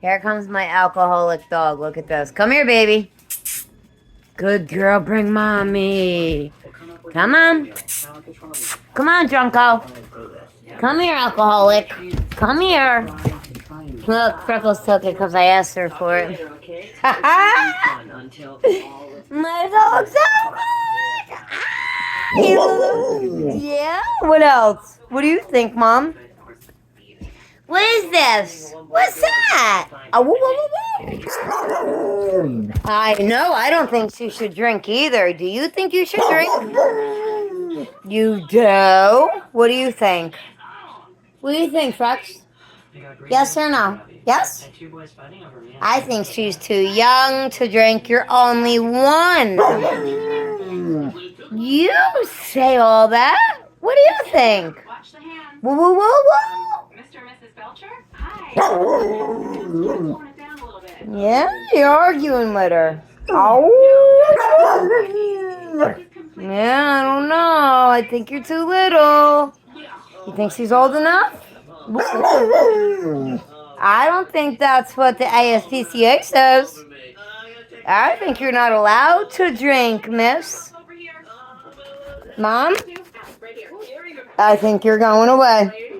Here comes my alcoholic dog. Look at this. Come here, baby. Good girl, bring mommy. Come on. Come on, Drunko. Come here, alcoholic. Come here. Look, Freckles took it because I asked her for it. My dog's alcoholic. Yeah? What else? What do you think, Mom? What is this? What's that? I know. I don't think she should drink either. Do you think you should drink? You do? What do you think? What do you think, Frex? Yes or no? Yes? I think she's too young to drink. You're only one. You say all that? What do you think? Whoa, whoa, whoa, whoa. Mr. and Mrs. Belcher? Hi. Yeah, you're arguing with her. Oh. Yeah, I don't know. I think you're too little. You think she's old enough? I don't think that's what the ASPCA says. I think you're not allowed to drink, miss. Mom? I think you're going away.